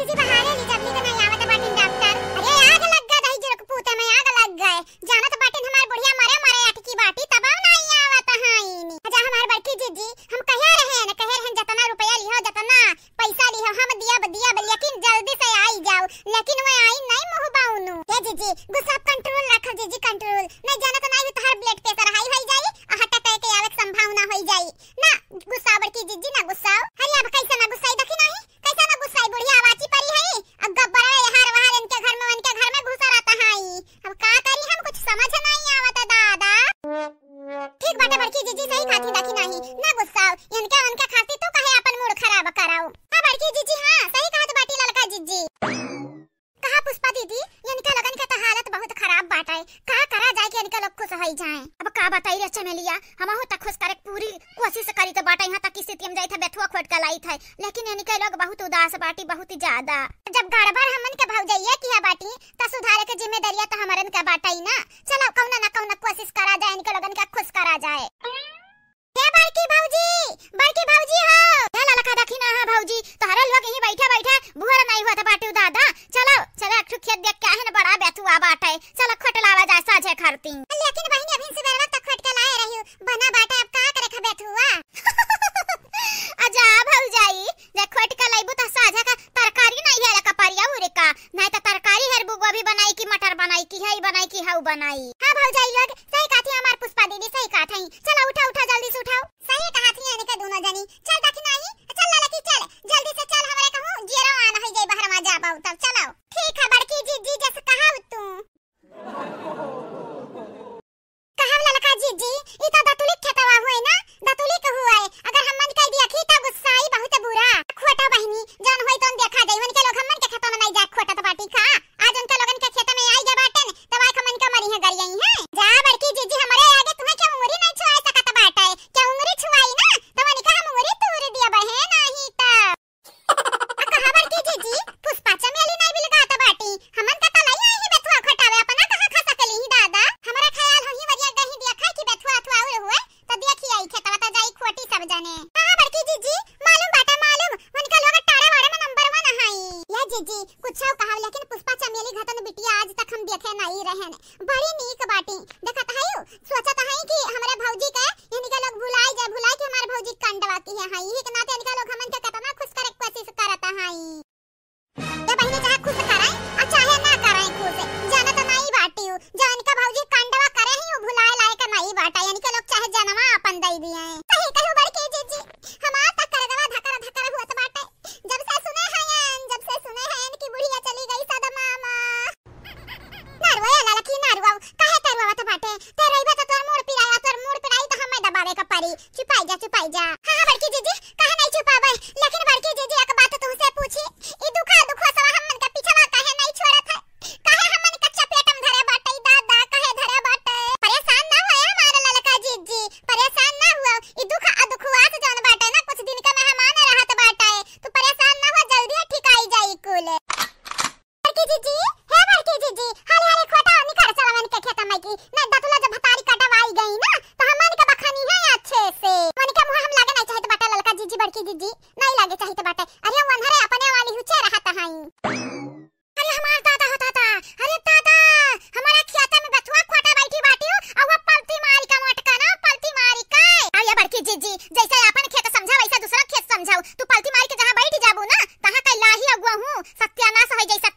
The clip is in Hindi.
जीजी बहारे ली जब ली तो नहीं आवत बाटिन डॉक्टर। अरे आग लग गए दही जरक पूते में आग लग गए। जानत बाटिन हमार बुढ़िया मरे मरे अटकी बाटी तब नहीं आवत हाईनी। अच्छा हमार बड़की जीजी हम कहिया रहे न कहे रहन जतना रुपया लिहो जतना पैसा लिहो हम दिया लेकिन जल्दी से आई जाओ। लेकिन वो आई नहीं मुंह बाउनु। ए जीजी गुस्सा कंट्रोल रखो जीजी कंट्रोल। नहीं जानत नहीं तो हर ब्लड प्रेशर हाई हो जाई आ हटा कह के आवे संभावना हो जाई ना। गुस्सा बड़की जीजी ना गुस्साओ। अरे अब कैसे ना गुस्साई देखी नहीं कैसे ना गुस्साई बुढ़िया आवाची परी है। अब गब्बर हर वहां इनके घर में घुसा रहता है। अब का करी हम कुछ समझ नहीं आवत दादा। ठीक बाटे बड़की जीजी सही खाती देखी नहीं ना गुस्साओ। इनके खाती तो कहे अपन मूड खराब कराओ। हां बड़की जीजी हां सही कहत बाटी ललका जीजी। कहा पुष्पा दीदी इनके लगन के तो हालत बहुत खराब बाटे। का करा जाए कि इनके लोग खुश हो जाए। अब का बताई रे चमेलिया हम हो तक खुश करे पूरी कोशिश करी तो बाटे यहां तक की स्थिति में जाई था बेथुआ खोट के लाई था। लेकिन इनके लोग बहुत उदास बाटी बहुत ज्यादा। जब गड़बड़ हमन के भौजैया किया बाटी त सुधारे के जिम्मेदारियां तो हमरन के बाटाई ना। चलो कौना ना कौना कोशिश करा जाए इनके लोगन के खुश करा जाए। हे बड़की भौजी हो क्या ललका देखी ना है भौजी तोहरे लोग यहीं बैठे भूर नहीं हुआ था बाटू दादा। चलो एक खेत देख के है ना बड़ा बेथुआ बाटे। चलो खट लावा जाए साझे खरती। लेकिन बहिनी अभी से बेरवा तक खट के लाए रही बना बाटे अब का करे खा बेथुआ। अजा भौजाई जे खट के लाइबू त साझे का तरकारी नहीं है लका परिया उरे का नहीं त तरकारी हर बुगवा भी बनाई की मटर बनाई की है बनाई की हाउ बनाई। हां भौजाई लोग सही कहती हमार पुष्पा दीदी सही कहत है। चलो उठा जल्दी से उठाओ। सही कहा थी यानी के दोनों जनी। चल देखी नहीं चल ललकी चल जल्दी से चल हमरे कहूं जीरो आना हो जाई बाहर में जाबा तब चलो। ठीक है बड़की जीजी जैसे कहा तू कहा ललका जीजी ई तो दतुली खेतवा हुए ना दतुली के हुआ है। अगर हमन कह दिया खी त गुस्सा आई बहुत बुरा खोटा बहिनी जन होई तो देखा जाई उनके लोग हमन के खेत में नहीं जा खोटा तो बाटी खा। आज उनके लोगन के खेत में आई जा बाटन तब आई हमन के मरी है गरियई है। जा बड़की जीजी हमारे आगे तुम्हें क्या उंगली नहीं छुआ सकत बाटे क्या उंगली छुआई ना तब निका हम उंगली तोड़ दिया बहन नहीं त कहा बड़की जीजी पुष्पा चमेली नहीं भी लगाता बाटी हमन का तलाई आई है बेथुआ खटावे अपना कहां खा सकली ही दादा। हमारा ख्याल होही वरिया गही देखा कि बेथुआ अथवा हुए तो देखी आई खेतवा त जाई खोटी सब जाने। हां बड़की जीजी मालूम बाटा मालूम उनका लोग टाड़ा वाड़े में नंबर 1 हाई। या जीजी कुछ कहा लेकिन पुष्पा चमेली घटन बिटिया आज तक हम देखे नहीं रहन बड़ी नीक बाटी देखत हयो सोचत है कि हमरे भौजी के इनके लोग भुलाई कि हमार भौजी कंडवाती है हाई ही के नाते इनके लोग हमन के कितना खुश करे कोशिश करता हाई। ये बहिनी चाहे खुश कराए और चाहे ना कराए खुश जानत नहीं बाटी जो इनका भौजी कंडवा करे ही वो भुलाए लायक नहीं बाटा इनके लोग चाहे जन्मा अपन दई दिए। सही कहू बड़की जीजी हमार तक करगवा धकर हुआ तो बाटे जब से सुने हैं कि बुढ़िया चली गई सदा मामा। नरवा ललकी नरवा काहे तरवा तो बाटे तेरे तो तोर मूड पिराई तो हमें दबावे का परी चुपाई जा। हां बड़की जीजी काहे नहीं छुपावे लेकिन बड़की जीजी एक बात तुमसे पूछी ई दुखा सवा हमन का पीछवा काहे नहीं छोड़त है काहे हमन का चपेट में धरे बाटे दादा काहे धरे बाटे। परेशान ना होए हमारे ललका जीजी परेशान ना हुआ ई दुखा से जौन बाटे ना कुछ दिन का मेहमान रहत बाटे तो परेशान ना हो जल्दी ठीक आई जाई कुल। बड़की जीजी हे बड़की जीजी हाले खोटा निकर चलवन के खेत में की ना दतुला जब भतारी कटवाई गई ना तो हमन का बखानी है अच्छे से मन के मुंह हम लागे नहीं चाहिए बाटा ललका जीजी बड़की जीजी नहीं लागे चाहिए बाटा। अरे वनहरे अपने वाली हुचे रहता है। अरे हमार दादा होता था अरे दादा हमारा खेत में बथुआ खोटा बैठी बाटी और वो पलती मारी का मोटका ना पलती मारी का। अब ये बड़की जीजी जैसे अपन खेत समझाओ वैसा दूसरा खेत समझाओ तू पलती मारी के जहां बैठ जाबू ना तहां का लाही अगुआ हूं सत्यानाश हो जैसा